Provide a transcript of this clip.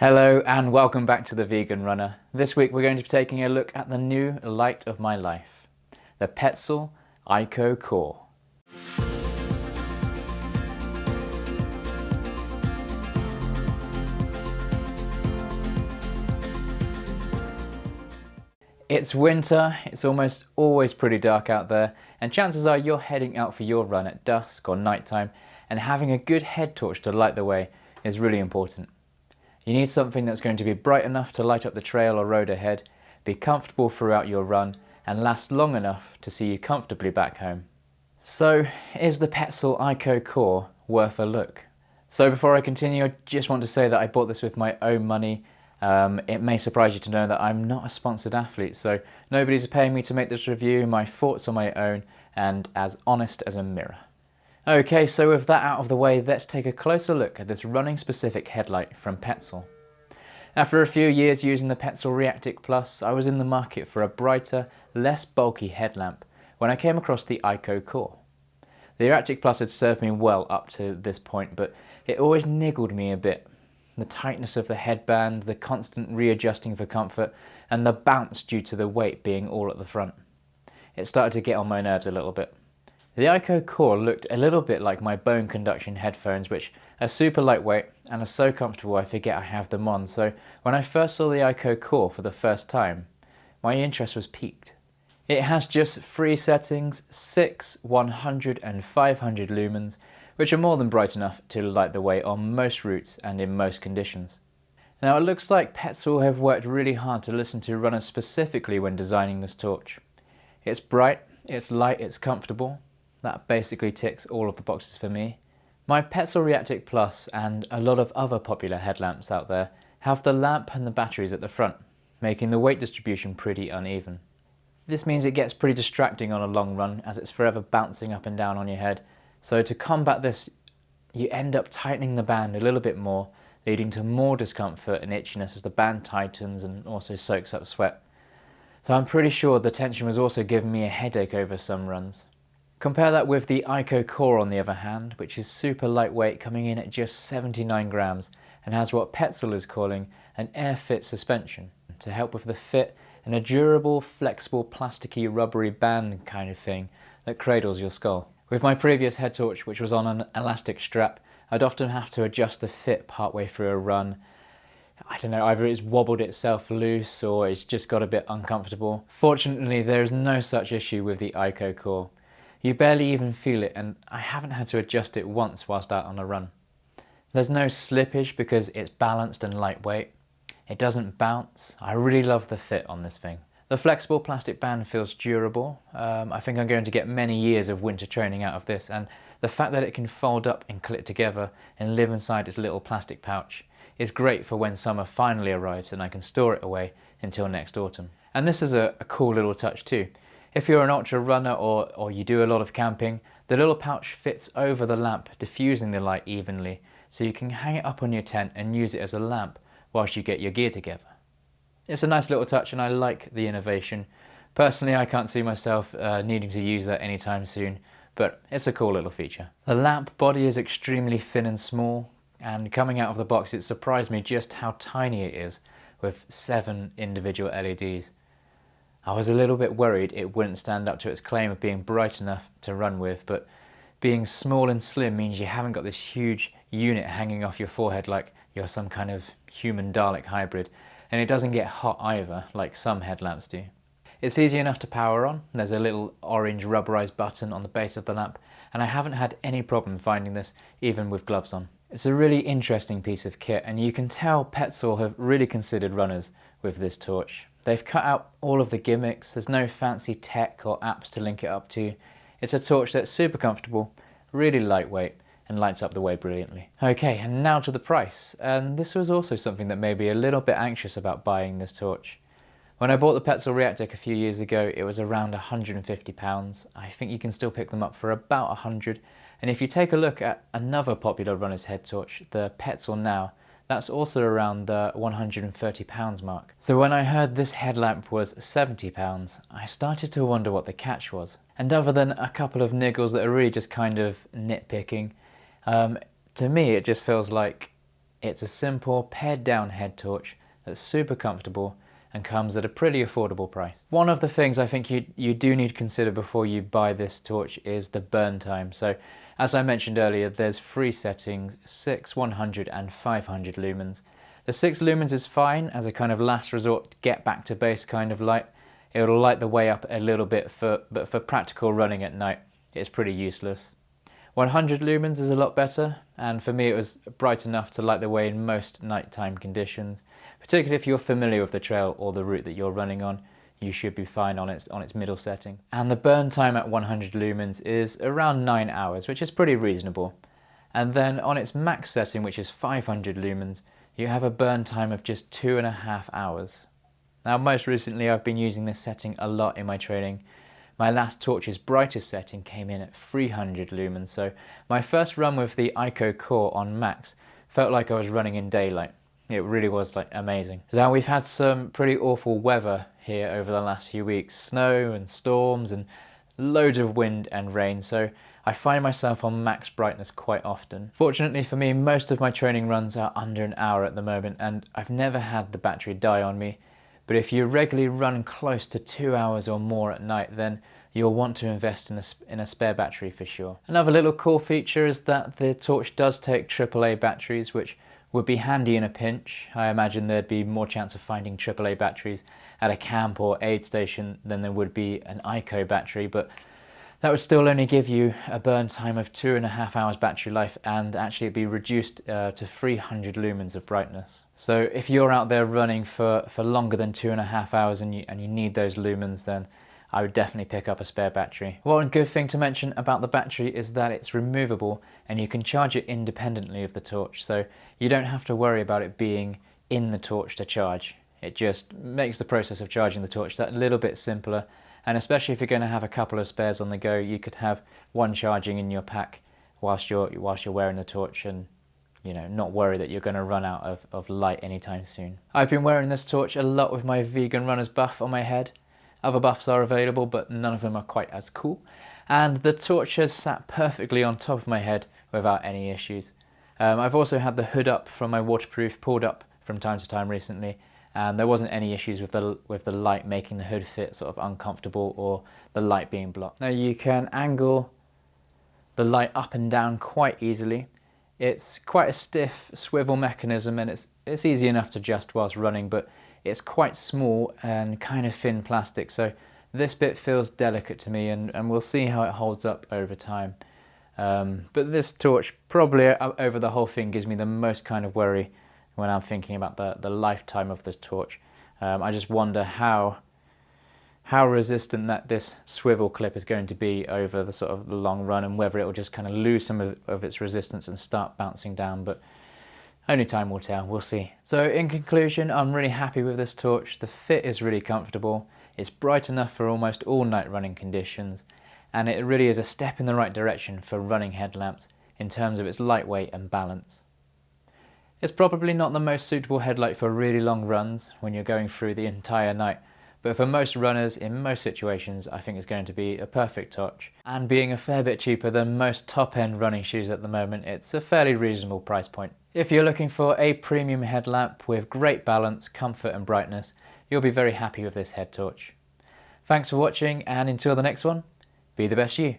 Hello and welcome back to the Vegan Runner. This week we're going to be taking a look at the new light of my life, the PETZL IKO CORE. It's winter, it's almost always pretty dark out there, and chances are you're heading out for your run at dusk or nighttime, and having a good head torch to light the way is really important. You need something that's going to be bright enough to light up the trail or road ahead, be comfortable throughout your run, and last long enough to see you comfortably back home. So, is the PETZL IKO CORE worth a look? So before I continue, I just want to say that I bought this with my own money. It may surprise you to know that I'm not a sponsored athlete, so nobody's paying me to make this review. My thoughts are my own and as honest as a mirror. Okay, so with that out of the way, let's take a closer look at this running specific headlight from PETZL. After a few years using the PETZL Reactic Plus, I was in the market for a brighter, less bulky headlamp when I came across the IKO CORE. The Reactic Plus had served me well up to this point, but it always niggled me a bit. The tightness of the headband, the constant readjusting for comfort, and the bounce due to the weight being all at the front. It started to get on my nerves a little bit. The IKO CORE looked a little bit like my bone conduction headphones, which are super lightweight and are so comfortable I forget I have them on, so when I first saw the IKO CORE for the first time, my interest was piqued. It has just 3 settings, 6, 100 and 500 lumens, which are more than bright enough to light the way on most routes and in most conditions. Now it looks like PETZL have worked really hard to listen to runners specifically when designing this torch. It's bright, it's light, it's comfortable. That basically ticks all of the boxes for me. My PETZL Reactic Plus and a lot of other popular headlamps out there have the lamp and the batteries at the front, making the weight distribution pretty uneven. This means it gets pretty distracting on a long run as it's forever bouncing up and down on your head. So to combat this, you end up tightening the band a little bit more, leading to more discomfort and itchiness as the band tightens and also soaks up sweat. So I'm pretty sure the tension was also giving me a headache over some runs. Compare that with the IKO CORE on the other hand, which is super lightweight, coming in at just 79 grams and has what PETZL is calling an air-fit suspension to help with the fit and a durable, flexible, plasticky, rubbery band kind of thing that cradles your skull. With my previous head torch, which was on an elastic strap, I'd often have to adjust the fit partway through a run. I don't know, either it's wobbled itself loose or it's just got a bit uncomfortable. Fortunately, there is no such issue with the IKO CORE. You barely even feel it, and I haven't had to adjust it once whilst out on a run. There's no slippage because it's balanced and lightweight. It doesn't bounce. I really love the fit on this thing. The flexible plastic band feels durable. I think I'm going to get many years of winter training out of this, and the fact that it can fold up and clip together and live inside its little plastic pouch is great for when summer finally arrives and I can store it away until next autumn. And this is a cool little touch too. If you're an ultra runner or you do a lot of camping, the little pouch fits over the lamp, diffusing the light evenly, so you can hang it up on your tent and use it as a lamp whilst you get your gear together. It's a nice little touch and I like the innovation. Personally, I can't see myself needing to use that anytime soon, but it's a cool little feature. The lamp body is extremely thin and small, and coming out of the box it surprised me just how tiny it is, with 7 individual LEDs. I was a little bit worried it wouldn't stand up to its claim of being bright enough to run with, but being small and slim means you haven't got this huge unit hanging off your forehead like you're some kind of human Dalek hybrid, and it doesn't get hot either like some headlamps do. It's easy enough to power on. There's a little orange rubberized button on the base of the lamp, and I haven't had any problem finding this even with gloves on. It's a really interesting piece of kit, and you can tell PETZL have really considered runners with this torch. They've cut out all of the gimmicks. There's no fancy tech or apps to link it up to. It's a torch that's super comfortable, really lightweight, and lights up the way brilliantly. Okay, and now to the price. And this was also something that made me a little bit anxious about buying this torch. When I bought the PETZL Reactic a few years ago, it was around £150. I think you can still pick them up for about £100. And if you take a look at another popular runner's head torch, the PETZL Now, that's also around the £130 mark. So when I heard this headlamp was £70, I started to wonder what the catch was. And other than a couple of niggles that are really just kind of nitpicking, to me it just feels like It's a simple pared down head torch that's super comfortable and comes at a pretty affordable price. One of the things I think you do need to consider before you buy this torch is the burn time. So as I mentioned earlier, there's 3 settings: 6, 100 and 500 lumens. The 6 lumens is fine as a kind of last resort, get back to base kind of light. It'll light the way up a little bit, but for practical running at night, it's pretty useless. 100 lumens is a lot better, and for me it was bright enough to light the way in most nighttime conditions. Particularly if you're familiar with the trail or the route that you're running on, you should be fine on its middle setting. And the burn time at 100 lumens is around 9 hours, which is pretty reasonable. And then on its max setting, which is 500 lumens, you have a burn time of just 2.5 hours. Now most recently I've been using this setting a lot in my training. My last torch's brightest setting came in at 300 lumens, so my first run with the IKO CORE on max felt like I was running in daylight. It really was like amazing. Now we've had some pretty awful weather here over the last few weeks, snow and storms and loads of wind and rain, so I find myself on max brightness quite often. Fortunately for me, most of my training runs are under an hour at the moment, and I've never had the battery die on me. But if you regularly run close to 2 hours or more at night, then you'll want to invest in a spare battery for sure. Another little cool feature is that the torch does take AAA batteries, which would be handy in a pinch. I imagine there'd be more chance of finding AAA batteries at a camp or aid station than there would be an IKO battery, but that would still only give you a burn time of 2.5 hours battery life, and actually it'd be reduced to 300 lumens of brightness. So if you're out there running for longer than 2.5 hours and you need those lumens, then I would definitely pick up a spare battery. One good thing to mention about the battery is that it's removable and you can charge it independently of the torch, so you don't have to worry about it being in the torch to charge. It just makes the process of charging the torch that little bit simpler, and especially if you're going to have a couple of spares on the go, you could have one charging in your pack whilst you're wearing the torch, and not worry that you're going to run out of light anytime soon. I've been wearing this torch a lot with my vegan runner's buff on my head. Other buffs are available, but none of them are quite as cool. And the torch has sat perfectly on top of my head without any issues. I've also had the hood up from my waterproof pulled up from time to time recently, and there wasn't any issues with the light making the hood fit sort of uncomfortable or the light being blocked. Now you can angle the light up and down quite easily. It's quite a stiff swivel mechanism, and it's easy enough to adjust whilst running, but it's quite small and kind of thin plastic, so this bit feels delicate to me, and we'll see how it holds up over time. But this torch probably over the whole thing gives me the most kind of worry when I'm thinking about the lifetime of this torch. I just wonder how resistant that this swivel clip is going to be over the sort of the long run, and whether it will just kind of lose some of its resistance and start bouncing down, but only time will tell, we'll see. So in conclusion, I'm really happy with this torch. The fit is really comfortable, it's bright enough for almost all night running conditions, and it really is a step in the right direction for running headlamps in terms of its lightweight and balance. It's probably not the most suitable headlight for really long runs when you're going through the entire night, but for most runners in most situations I think it's going to be a perfect torch. And being a fair bit cheaper than most top-end running shoes at the moment, it's a fairly reasonable price point. If you're looking for a premium headlamp with great balance, comfort and brightness, you'll be very happy with this head torch. Thanks for watching, and until the next one, be the best you.